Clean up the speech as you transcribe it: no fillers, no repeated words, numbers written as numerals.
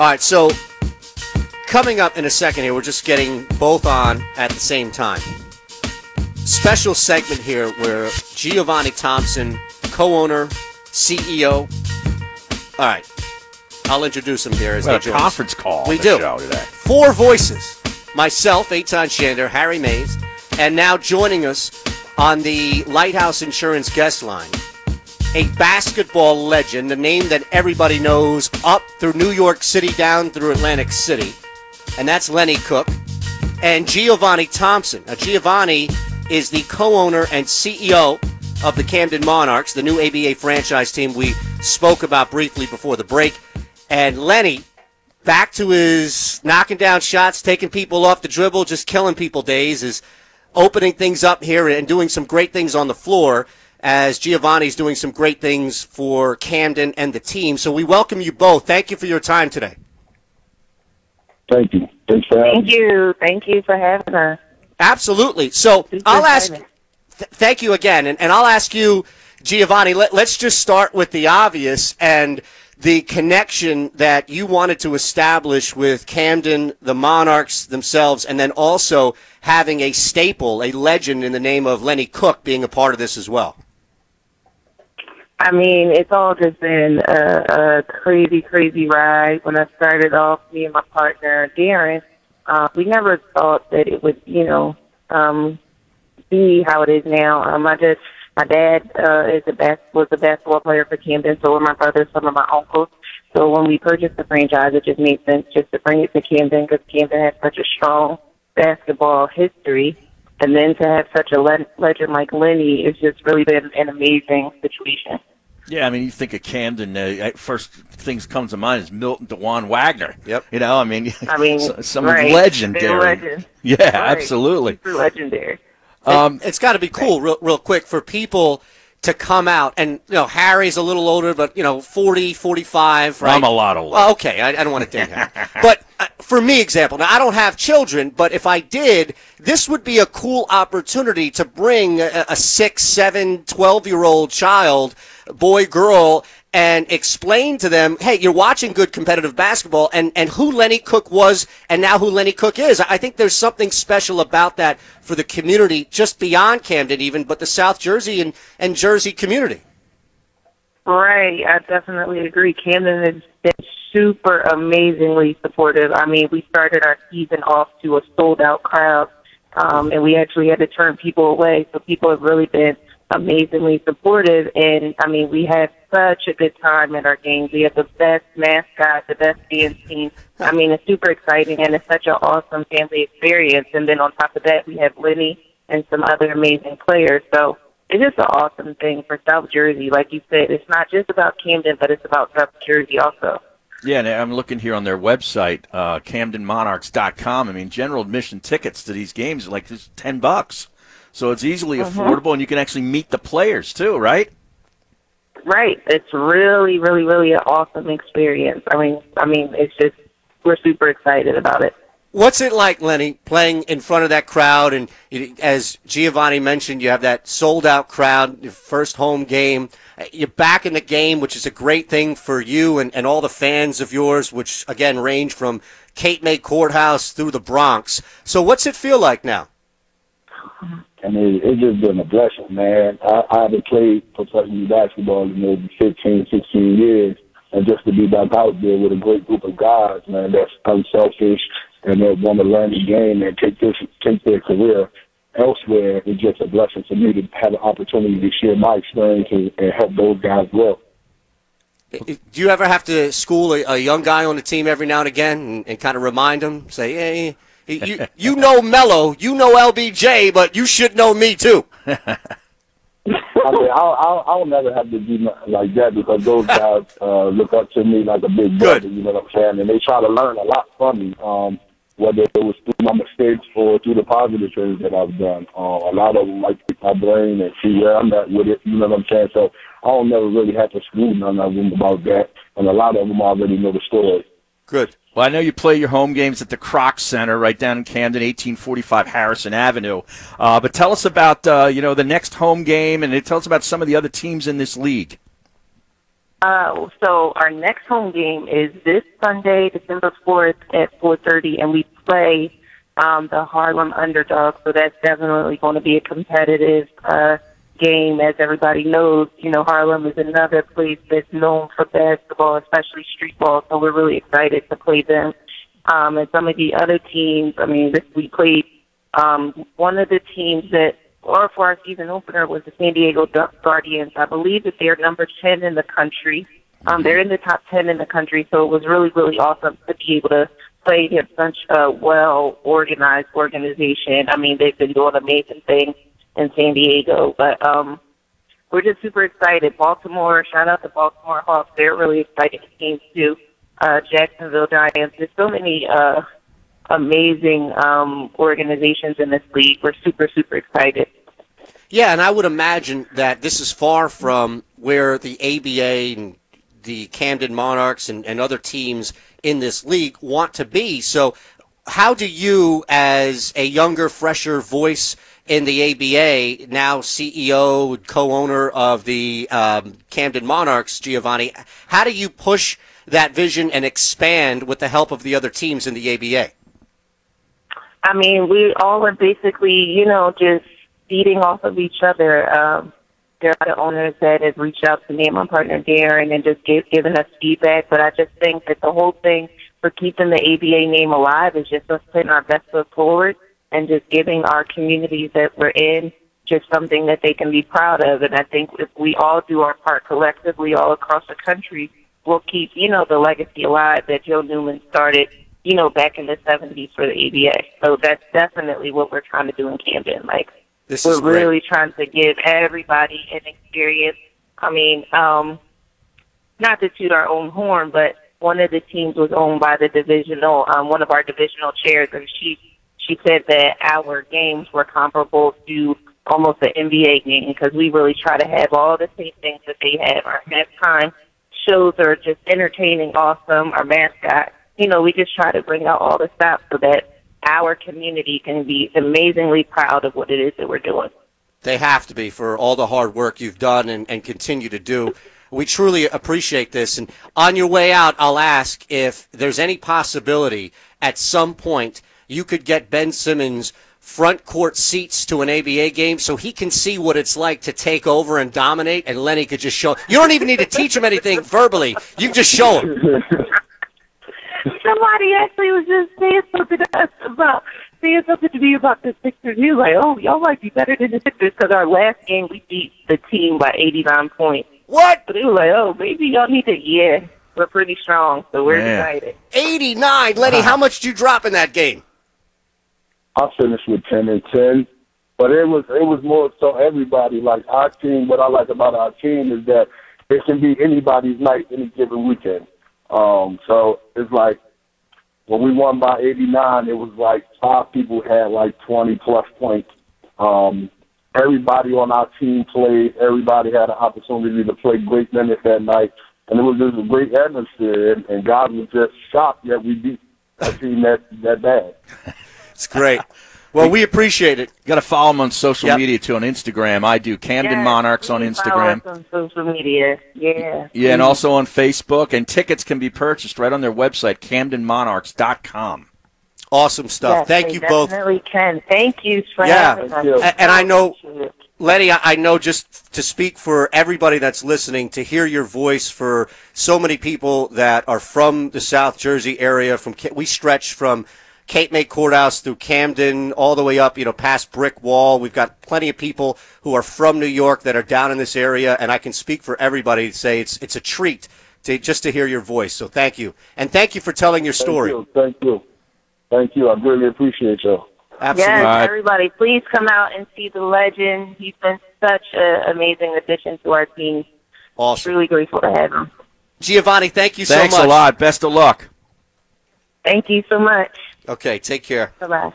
All right, so coming up in a second here, we're just getting both on at the same time. Special segment here where Giovonni Thompson, co-owner, CEO. All right, I'll introduce him here as they join us. Conference call. We do. Show today. 4 voices. Myself, Eytan Shander, Harry Mays, and now joining us on the Lighthouse Insurance guest line, a basketball legend, a name that everybody knows up through New York City, down through Atlantic City, and that's Lenny Cooke, and Giovonni Thompson. Now, Giovonni is the co-owner and CEO of the Camden Monarchs, the new ABA franchise team we spoke about briefly before the break. And Lenny, back to his knocking down shots, taking people off the dribble, just killing people days, is opening things up here and doing some great things on the floor, as Giovanni's doing some great things for Camden and the team. So we welcome you both. Thank you for your time today. Thank you. Thanks for having me. Thank you. Thank you for having us. Absolutely. So I'll ask, thank you again, and I'll ask you, Giovonni, let's just start with the obvious and the connection that you wanted to establish with Camden, the Monarchs themselves, and then also having a staple, a legend in the name of Lenny Cooke being a part of this as well. I mean, it's all just been a crazy, crazy ride. When I started off, me and my partner, Darren, we never thought that it would, be how it is now. My dad was a basketball player for Camden, so were my brothers, some of my uncles. So when we purchased the franchise, it just made sense just to bring it to Camden because Camden has such a strong basketball history. And then to have such a legend like Lenny, it's just really been an amazing situation. Yeah, I mean, you think of Camden, first things comes to mind is Milton DeJuan Wagner. Yep. Some right, legendary. Legend. Yeah, right. Absolutely. Super legendary. It's got to be cool, real quick, for people to come out. And, Harry's a little older, but, 40, 45, right? I'm a lot older. Well, okay, I don't want to date Harry. But for me, example, now I don't have children, but if I did, this would be a cool opportunity to bring a 6, 7, 12-year-old child, boy, girl, and explain to them, hey, you're watching good competitive basketball, and who Lenny Cooke was and now who Lenny Cooke is. I think there's something special about that for the community, just beyond Camden even, but the South Jersey and Jersey community. Right, I definitely agree. Camden has been super amazingly supportive. I mean, we started our season off to a sold-out crowd, and we actually had to turn people away, so people have really been amazingly supportive, and I mean, we had such a good time at our games. We have the best mascot, the best dance team. I mean, it's super exciting, and it's such an awesome family experience. And then on top of that, we have Lenny and some other amazing players. So it's just an awesome thing for South Jersey. Like you said, it's not just about Camden, but it's about South Jersey also. Yeah, and I'm looking here on their website, CamdenMonarchs.com. I mean, general admission tickets to these games are like just $10. So it's easily affordable, and you can actually meet the players too, right? Right. It's really, really, really an awesome experience. I mean, it's just, we're super excited about it. What's it like, Lenny, playing in front of that crowd? And as Giovonni mentioned, you have that sold-out crowd, your first home game. You're back in the game, which is a great thing for you and all the fans of yours, which, again, range from Cape May Courthouse through the Bronx. So what's it feel like now? I mean, it's just been a blessing, man. I haven't played professional basketball in over 15, 16 years, and just to be back out there with a great group of guys, man, that's unselfish and that want to learn the game and take their career elsewhere, it's just a blessing for me to have an opportunity to share my experience and help those guys grow. Do you ever have to school a young guy on the team every now and again and kind of remind him, say, hey, you know Mello, you know LBJ, but you should know me too? I mean, I'll never have to do nothing like that because those guys look up to me like a big brother, you know what I'm saying? And they try to learn a lot from me, whether it was through my mistakes or through the positive things that I've done. A lot of them like to pick my brain and see where I'm at with it, you know what I'm saying? So I don't never really have to school none of them about that, and a lot of them already know the story. Good. Well, I know you play your home games at the Kroc Center right down in Camden, 1845 Harrison Avenue. But tell us about, the next home game, and tell us about some of the other teams in this league. So our next home game is this Sunday, December 4th at 4:30, and we play the Harlem Underdogs. So that's definitely going to be a competitive game. As everybody knows, Harlem is another place that's known for basketball, especially street ball. So we're really excited to play them. And some of the other teams, we played one of the teams for our season opener was the San Diego Guardians. I believe that they're number 10 in the country. They're in the top 10 in the country, so it was really, really awesome to be able to play against such a well-organized organization. They've been doing amazing things in San Diego, but we're just super excited. Baltimore, shout out to Baltimore Hawks. They're really exciting teams, too. Jacksonville Giants. There's so many amazing organizations in this league. We're super, super excited. Yeah, and I would imagine that this is far from where the ABA and the Camden Monarchs and other teams in this league want to be. So how do you, as a younger, fresher voice in the ABA, now CEO, co-owner of the Camden Monarchs, Giovonni, how do you push that vision and expand with the help of the other teams in the ABA? We all are basically, just feeding off of each other. There are the owners that have reached out to me and my partner Darren and just given us feedback. But I just think that the whole thing for keeping the ABA name alive is just us putting our best foot forward and just giving our communities that we're in just something that they can be proud of. And I think if we all do our part collectively all across the country, we'll keep, the legacy alive that Joe Newman started, back in the 70s for the ABA. So that's definitely what we're trying to do in Camden. We're really trying to give everybody an experience. Not to toot our own horn, but one of the teams was owned by one of our divisional chairs, and she said that our games were comparable to almost an NBA game because we really try to have all the same things that they have. Our halftime shows are just entertaining, awesome. Our mascot, we just try to bring out all the stuff so that our community can be amazingly proud of what it is that we're doing. They have to be for all the hard work you've done and continue to do. We truly appreciate this. And on your way out, I'll ask if there's any possibility at some point you could get Ben Simmons front court seats to an ABA game so he can see what it's like to take over and dominate, and Lenny could just show. You don't even need to teach him anything verbally. You can just show him. Somebody actually was just saying something to me about the Sixers. He was like, "Oh, y'all might be better than the Sixers because our last game we beat the team by 89 points." What? But he was like, "Oh, maybe y'all need to." Yeah, we're pretty strong, so we're excited. 89, Lenny. How much did you drop in that game? I finished with 10-10, but it was more so everybody. Like our team, what I like about our team is that it can be anybody's night any given weekend. So it's like when we won by 89, it was like 5 people had like 20-plus points. Everybody on our team played. Everybody had an opportunity to play great minutes that night. And it was just a great atmosphere. And God was just shocked that we beat a team that bad. It's great. Well, we appreciate it. You got to follow them on social media, too, on Instagram. I do. Camden Monarchs on Instagram. Follow us on social media, Yeah, and also on Facebook. And tickets can be purchased right on their website, CamdenMonarchs.com. Awesome stuff. Yes, Thank you both. Definitely can. Thank you for having us. And I know, Lenny, I know just to speak for everybody that's listening, to hear your voice for so many people that are from the South Jersey area. We stretch from Cape May Courthouse through Camden, all the way up, past Brick Wall. We've got plenty of people who are from New York that are down in this area, and I can speak for everybody to say it's a treat just to hear your voice. So thank you. And thank you for telling your story. Thank you. I really appreciate you. Absolutely. Yes, everybody, please come out and see the legend. He's been such an amazing addition to our team. Awesome. Really grateful to have him. Giovonni, thank you so much. Thanks a lot. Best of luck. Thank you so much. Okay, take care. Bye-bye.